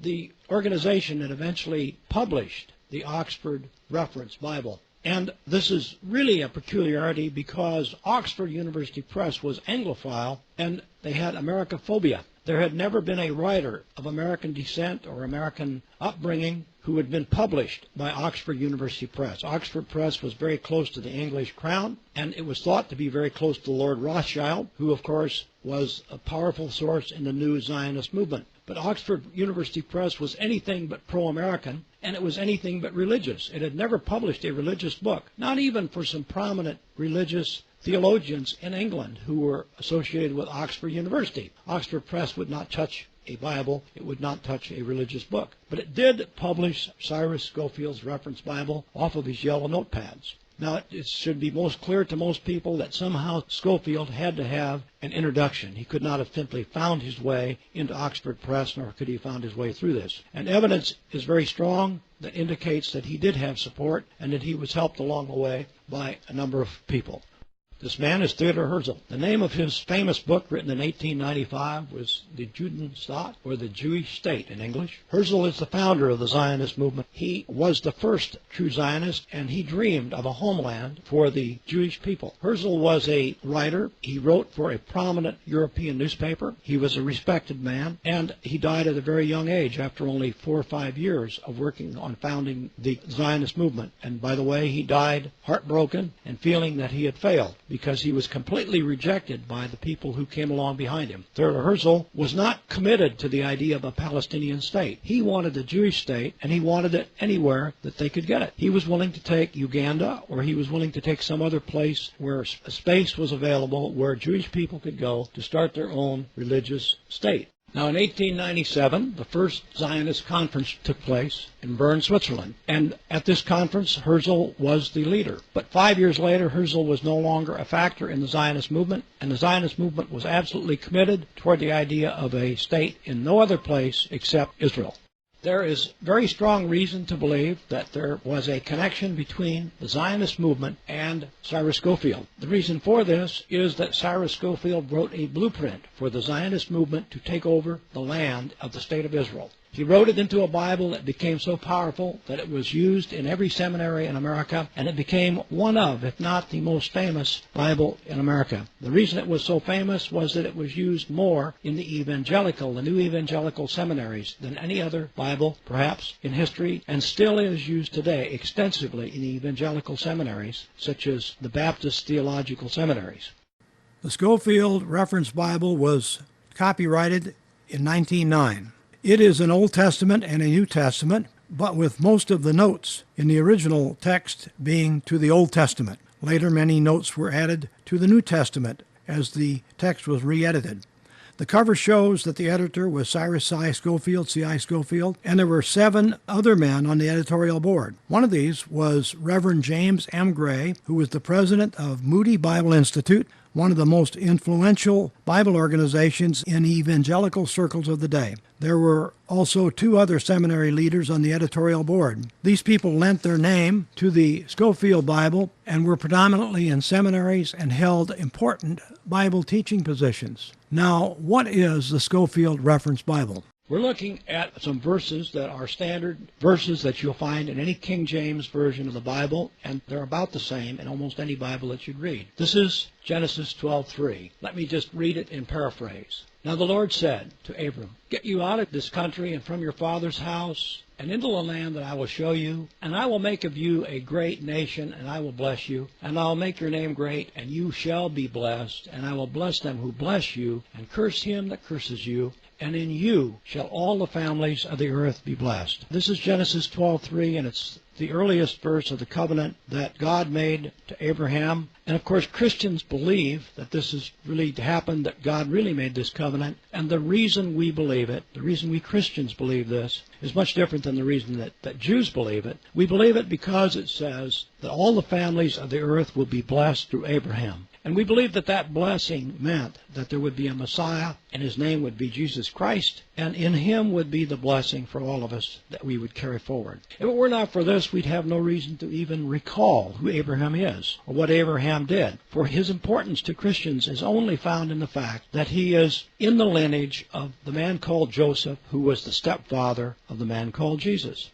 the organization that eventually published the Oxford Reference Bible. And this is really a peculiarity because Oxford University Press was Anglophile and they had Americophobia. There had never been a writer of American descent or American upbringing who had been published by Oxford University Press. Oxford Press was very close to the English crown, and it was thought to be very close to Lord Rothschild, who of course was a powerful source in the new Zionist movement. But Oxford University Press was anything but pro-American, and it was anything but religious. It had never published a religious book, not even for some prominent religious theologians in England who were associated with Oxford University. Oxford Press would not touch a Bible. It would not touch a religious book. But it did publish Cyrus Schofield's Reference Bible off of his yellow notepads. Now, it should be most clear to most people that somehow Schofield had to have an introduction. He could not have simply found his way into Oxford Press, nor could he have found his way through this. And evidence is very strong that indicates that he did have support and that he was helped along the way by a number of people. This man is Theodor Herzl. The name of his famous book, written in 1895, was The Judenstaat, or The Jewish State in English. Herzl is the founder of the Zionist movement. He was the first true Zionist, and he dreamed of a homeland for the Jewish people. Herzl was a writer. He wrote for a prominent European newspaper. He was a respected man, and he died at a very young age after only 4 or 5 years of working on founding the Zionist movement. And by the way, he died heartbroken and feeling that he had failed, because he was completely rejected by the people who came along behind him. Theodor Herzl was not committed to the idea of a Palestinian state. He wanted a Jewish state, and he wanted it anywhere that they could get it. He was willing to take Uganda, or he was willing to take some other place where a space was available where Jewish people could go to start their own religious state. Now, in 1897, the first Zionist conference took place in Bern, Switzerland. And at this conference, Herzl was the leader. But 5 years later, Herzl was no longer a factor in the Zionist movement, and the Zionist movement was absolutely committed toward the idea of a state in no other place except Israel. There is very strong reason to believe that there was a connection between the Zionist movement and Cyrus Schofield. The reason for this is that Cyrus Schofield wrote a blueprint for the Zionist movement to take over the land of the State of Israel. He wrote it into a Bible that became so powerful that it was used in every seminary in America, and it became one of, if not the most famous Bible in America. The reason it was so famous was that it was used more in the new evangelical seminaries than any other Bible, perhaps, in history, and still is used today extensively in evangelical seminaries, such as the Baptist theological seminaries. The Schofield Reference Bible was copyrighted in 1909. It is an Old Testament and a New Testament, but with most of the notes in the original text being to the Old Testament. Later, many notes were added to the New Testament as the text was re-edited. The cover shows that the editor was Cyrus C.I. Schofield, and there were 7 other men on the editorial board. One of these was Reverend James M. Gray, who was the president of Moody Bible Institute, one of the most influential Bible organizations in evangelical circles of the day. There were also 2 other seminary leaders on the editorial board. These people lent their name to the Schofield Bible and were predominantly in seminaries and held important Bible teaching positions. Now, what is the Schofield Reference Bible? We're looking at some verses that are standard verses that you'll find in any King James version of the Bible, and they're about the same in almost any Bible that you'd read. This is Genesis 12:3. Let me just read it in paraphrase. Now the Lord said to Abram, "Get you out of this country and from your father's house, and into the land that I will show you, and I will make of you a great nation, and I will bless you, and I will make your name great, and you shall be blessed, and I will bless them who bless you, and curse him that curses you, and in you shall all the families of the earth be blessed." This is Genesis 12:3, and it's the earliest verse of the covenant that God made to Abraham. And of course, Christians believe that this has really happened, that God really made this covenant. And the reason we believe it, the reason we Christians believe this, is much different than the reason that Jews believe it. We believe it because it says that all the families of the earth will be blessed through Abraham. And we believe that that blessing meant that there would be a Messiah, and his name would be Jesus Christ, and in him would be the blessing for all of us that we would carry forward. If it were not for this, we'd have no reason to even recall who Abraham is or what Abraham did, for his importance to Christians is only found in the fact that he is in the lineage of the man called Joseph, who was the stepfather of the man called Jesus.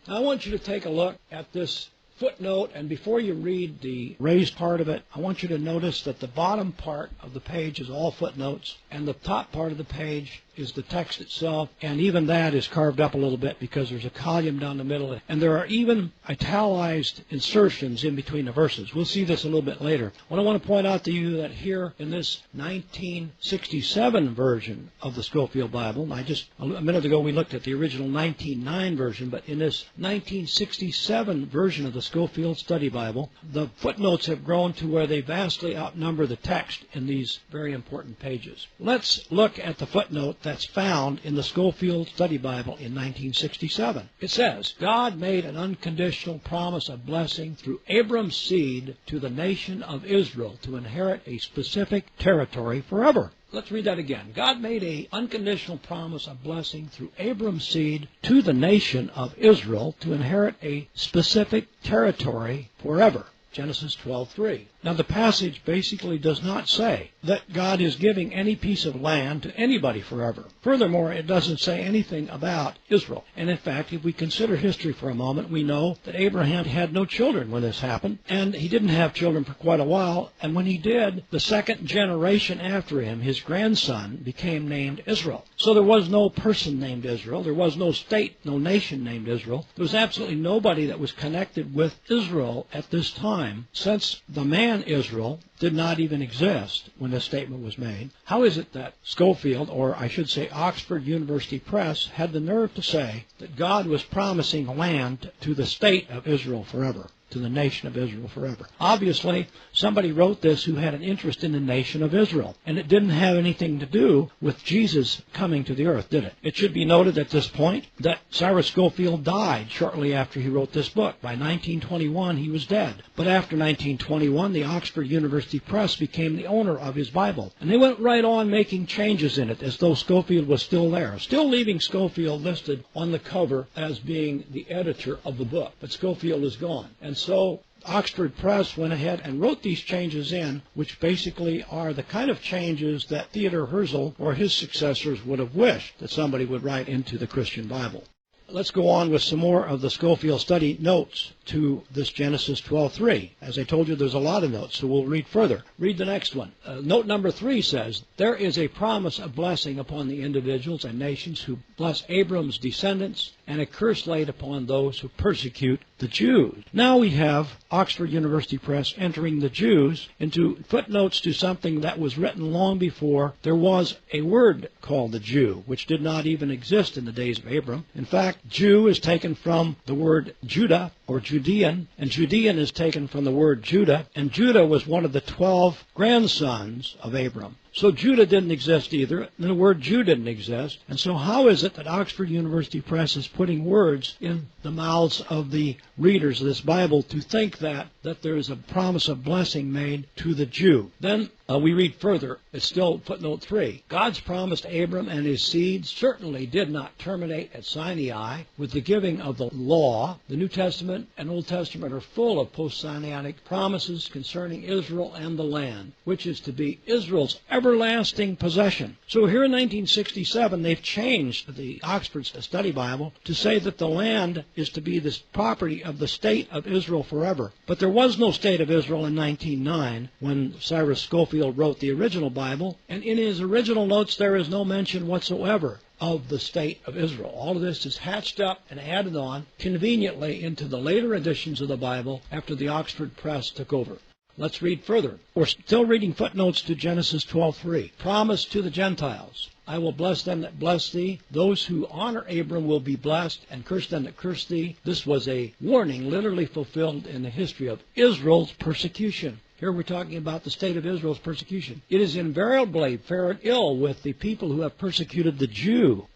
Now, I want you to take a look at this footnote, and before you read the raised part of it, I want you to notice that the bottom part of the page is all footnotes, and the top part of the page is the text itself, and even that is carved up a little bit because there's a column down the middle, and there are even italicized insertions in between the verses. We'll see this a little bit later. What I want to point out to you that here in this 1967 version of the Scofield Bible, and a minute ago we looked at the original 1909 version, but in this 1967 version of the Scofield Study Bible, the footnotes have grown to where they vastly outnumber the text in these very important pages. Let's look at the footnote that's found in the Scofield Study Bible in 1967. It says, God made an unconditional promise of blessing through Abram's seed to the nation of Israel to inherit a specific territory forever. Let's read that again. God made an unconditional promise of blessing through Abram's seed to the nation of Israel to inherit a specific territory forever. Genesis 12:3. Now the passage basically does not say that God is giving any piece of land to anybody forever. Furthermore, it doesn't say anything about Israel. And in fact, if we consider history for a moment, we know that Abraham had no children when this happened, and he didn't have children for quite a while, and when he did, the second generation after him, his grandson, became named Israel. So there was no person named Israel, there was no state, no nation named Israel. There was absolutely nobody that was connected with Israel at this time, since the man Israel did not even exist when this statement was made. How is it that Scofield, or I should say Oxford University Press, had the nerve to say that God was promising land to the state of Israel forever, to the nation of Israel forever? Obviously, somebody wrote this who had an interest in the nation of Israel, and it didn't have anything to do with Jesus coming to the earth, did it? It should be noted at this point that Cyrus Scofield died shortly after he wrote this book. By 1921, he was dead. But after 1921, the Oxford University Press became the owner of his Bible, and they went right on making changes in it as though Scofield was still there, still leaving Scofield listed on the cover as being the editor of the book. But Scofield is gone. And so Oxford Press went ahead and wrote these changes in, which basically are the kind of changes that Theodor Herzl or his successors would have wished that somebody would write into the Christian Bible. Let's go on with some more of the Scofield study notes to this Genesis 12:3. As I told you, there's a lot of notes, so we'll read further. Read the next one. Note number 3 says, there is a promise of blessing upon the individuals and nations who bless Abram's descendants, and a curse laid upon those who persecute the Jews. Now we have Oxford University Press entering the Jews into footnotes to something that was written long before there was a word called the Jew, which did not even exist in the days of Abram. In fact, Jew is taken from the word Judah or Judean, and Judean is taken from the word Judah, and Judah was one of the 12 grandsons of Abram. So Judah didn't exist either, and the word Jew didn't exist. And so how is it that Oxford University Press is putting words in the mouths of the readers of this Bible to think that there is a promise of blessing made to the Jew? Then we read further. It's still footnote 3. God's promise to Abram and his seed certainly did not terminate at Sinai with the giving of the law. The New Testament and Old Testament are full of post-Sinaitic promises concerning Israel and the land, which is to be Israel's everlasting possession. So here in 1967, they've changed the Oxford Study Bible to say that the land is to be the property of the state of Israel forever. But there was no state of Israel in 1909 when Cyrus Scofield wrote the original Bible, and in his original notes there is no mention whatsoever of the state of Israel. All of this is hatched up and added on conveniently into the later editions of the Bible after the Oxford Press took over. Let's read further. We're still reading footnotes to Genesis 12:3. Promise to the Gentiles. I will bless them that bless thee. Those who honor Abram will be blessed, and curse them that curse thee. This was a warning literally fulfilled in the history of Israel's persecution. Here we're talking about the state of Israel's persecution. It is invariably fared ill with the people who have persecuted the Jew,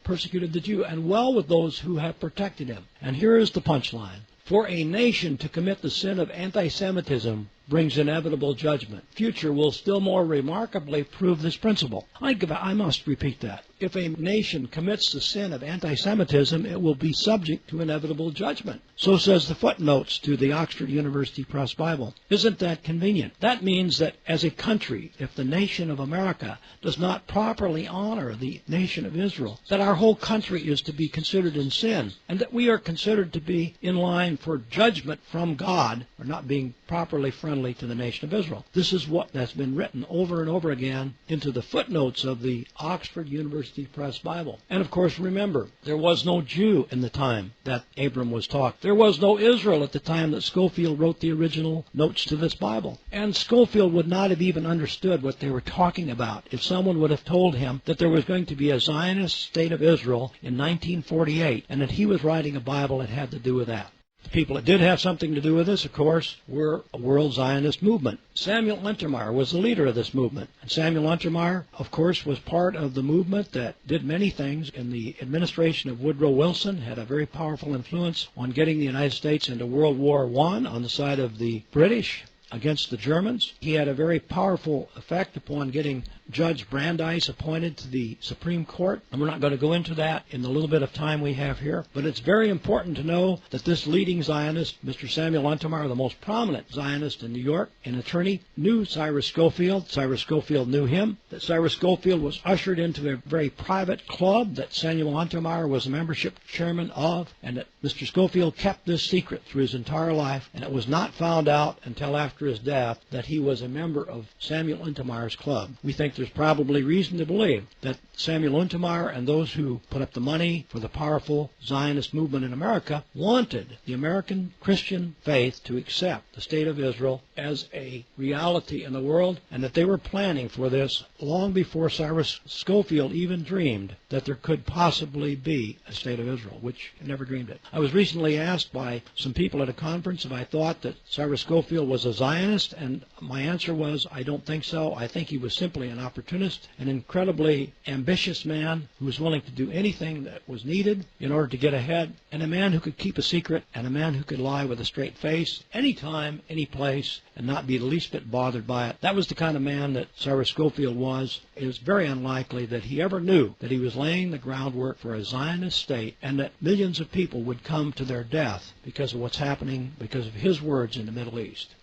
and well with those who have protected him. And here is the punchline. For a nation to commit the sin of anti-Semitism brings inevitable judgment. Future will still more remarkably prove this principle. I must repeat that. If a nation commits the sin of anti-Semitism, it will be subject to inevitable judgment. So says the footnotes to the Oxford University Press Bible. Isn't that convenient? That means that as a country, if the nation of America does not properly honor the nation of Israel, that our whole country is to be considered in sin, and that we are considered to be in line for judgment from God for not being properly friendly to the nation of Israel. This is what has been written over and over again into the footnotes of the Oxford University Press Bible. And of course, remember, there was no Jew in the time that Abram was talking. There was no Israel at the time that Schofield wrote the original notes to this Bible. And Schofield would not have even understood what they were talking about if someone would have told him that there was going to be a Zionist state of Israel in 1948 and that he was writing a Bible that had to do with that. The people that did have something to do with this, of course, were a world Zionist movement. Samuel Untermeyer was the leader of this movement. And Samuel Untermeyer, of course, was part of the movement that did many things in the administration of Woodrow Wilson, had a very powerful influence on getting the United States into World War I on the side of the British against the Germans. He had a very powerful effect upon getting Judge Brandeis appointed to the Supreme Court, and we're not going to go into that in the little bit of time we have here, but it's very important to know that this leading Zionist, Mr. Samuel Untermeyer, the most prominent Zionist in New York, an attorney, knew Cyrus Schofield. Cyrus Schofield knew him, that Cyrus Schofield was ushered into a very private club that Samuel Untermeyer was a membership chairman of, and that Mr. Schofield kept this secret through his entire life, and it was not found out until after his death that he was a member of Samuel Untermeyer's club. We think there's probably reason to believe that Samuel Untermeyer and those who put up the money for the powerful Zionist movement in America wanted the American Christian faith to accept the state of Israel as a reality in the world, and that they were planning for this long before Cyrus Schofield even dreamed that there could possibly be a state of Israel, which he never dreamed it. I was recently asked by some people at a conference if I thought that Cyrus Schofield was a Zionist, and my answer was, I don't think so. I think he was simply an opportunist, an incredibly ambitious man who was willing to do anything that was needed in order to get ahead, and a man who could keep a secret, and a man who could lie with a straight face, anytime, any place, and not be the least bit bothered by it. That was the kind of man that Cyrus Schofield was. It is very unlikely that he ever knew that he was laying the groundwork for a Zionist state, and that millions of people would come to their death because of what's happening, because of his words in the Middle East.